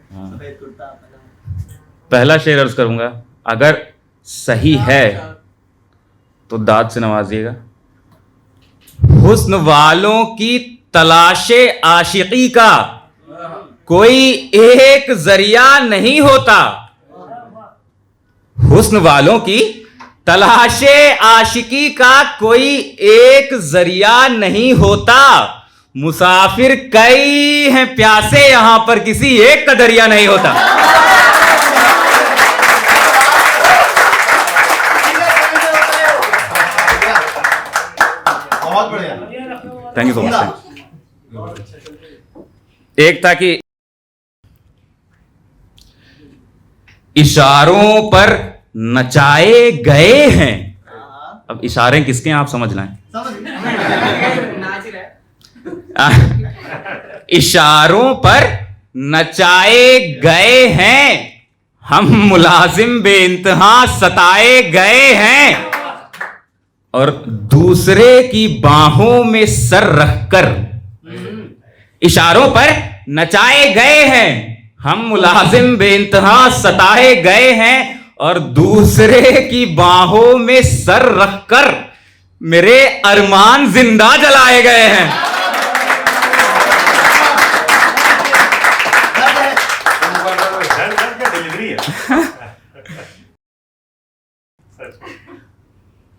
सफेद कुर्ता पहला शेर अर्ज करूंगा, अगर सही है तो दाद से नवाजिएगा। हुस्न वालों की तलाशे आशिकी का कोई एक जरिया नहीं होता। हुस्न वालों की तलाशे आशिकी का कोई एक जरिया नहीं होता। मुसाफिर कई हैं प्यासे, यहां पर किसी एक का दरिया नहीं होता। बहुत बढ़िया, थैंक यू सो मच। एक था कि इशारों पर नचाए गए हैं। अब इशारे किसके हैं आप समझ लें। इशारों पर नचाए गए हैं, हम मुलाजिम बेइंतहा सताए गए हैं। और दूसरे की बाहों में सर रखकर, इशारों पर नचाए गए हैं, हम मुलाजिम बेइंतहा सताए गए हैं। और दूसरे की बाहों में सर रखकर मेरे अरमान जिंदा जलाए गए हैं।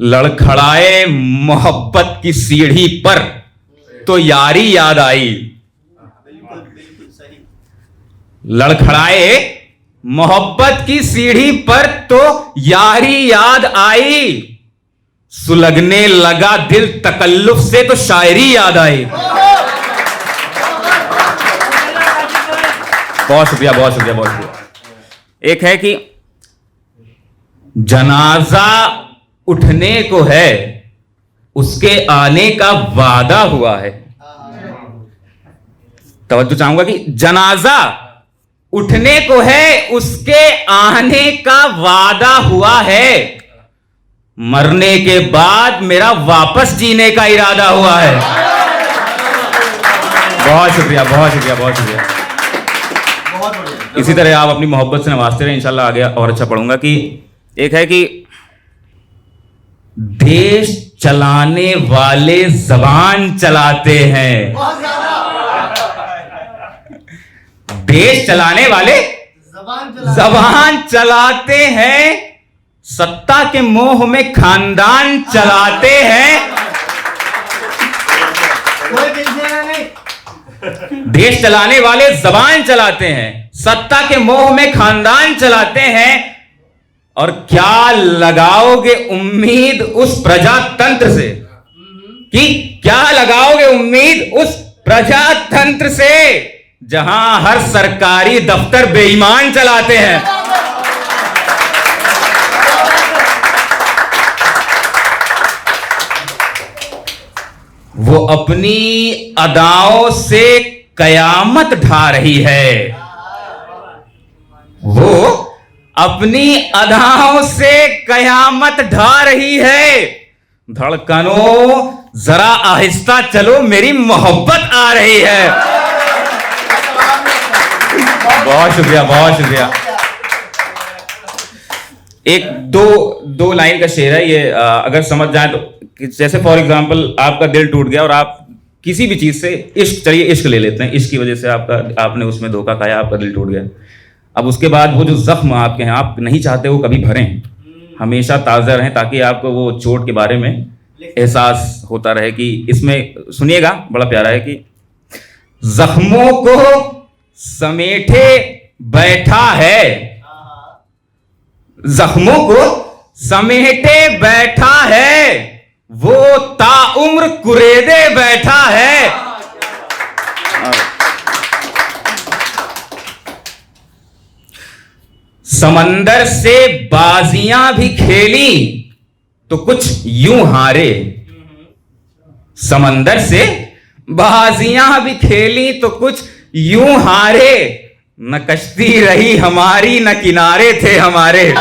लड़खड़ाए मोहब्बत की सीढ़ी पर तो यारी याद आई। लड़खड़ाए मोहब्बत की सीढ़ी पर तो यारी याद आई। सुलगने लगा दिल तकल्लुफ से तो शायरी याद आई। बहुत शुक्रिया, बहुत शुक्रिया, बहुत शुक्रिया। एक है कि जनाजा उठने को है, उसके आने का वादा हुआ है। तवज्जो चाहूंगा कि जनाजा उठने को है, उसके आने का वादा हुआ है। मरने के बाद मेरा वापस जीने का इरादा हुआ है। बहुत शुक्रिया, बहुत शुक्रिया, बहुत शुक्रिया। इसी तरह आप अपनी मोहब्बत से नवाजते रहे, इंशाल्लाह आगे और अच्छा पढ़ूंगा। कि एक है कि देश चलाने वाले जबान चलाते हैं। देश चलाने वाले जबान चलाते हैं, सत्ता के मोह में खानदान चलाते हैं। देश चलाने वाले जबान चलाते हैं, सत्ता के मोह में खानदान चलाते हैं। और क्या लगाओगे उम्मीद उस प्रजातंत्र से, कि क्या लगाओगे उम्मीद उस प्रजातंत्र से जहां हर सरकारी दफ्तर बेईमान चलाते हैं। वो अपनी अदाओं से कयामत ढा रही है। वो अपनी अदाओं से कयामत ढा रही है। धड़कनों जरा आहिस्ता चलो, मेरी मोहब्बत आ रही है। बहुत शुक्रिया, बहुत शुक्रिया। एक दो लाइन का शेर है ये, अगर समझ जाए तो। जैसे फॉर एग्जांपल आपका दिल टूट गया और आप किसी भी चीज से इश्क, चलिए इश्क ले लेते हैं, इश्क की वजह से आपने उसमें धोखा खाया, आपका दिल टूट गया। अब उसके बाद वो जो जख्म आपके हैं, आप नहीं चाहते वो कभी भरें, हमेशा ताज़ा रहें, ताकि आपको वो चोट के बारे में एहसास होता रहे। कि इसमें सुनिएगा, बड़ा प्यारा है कि जख्मों को समेटे बैठा है, जख्मों को समेटे बैठा है, वो ताउम्र कुरेदे बैठा है। समंदर से बाजियां भी खेली तो कुछ यूं हारे। समंदर से बाजियां भी खेली तो कुछ यूं हारे। न कश्ती रही हमारी, न किनारे थे हमारे।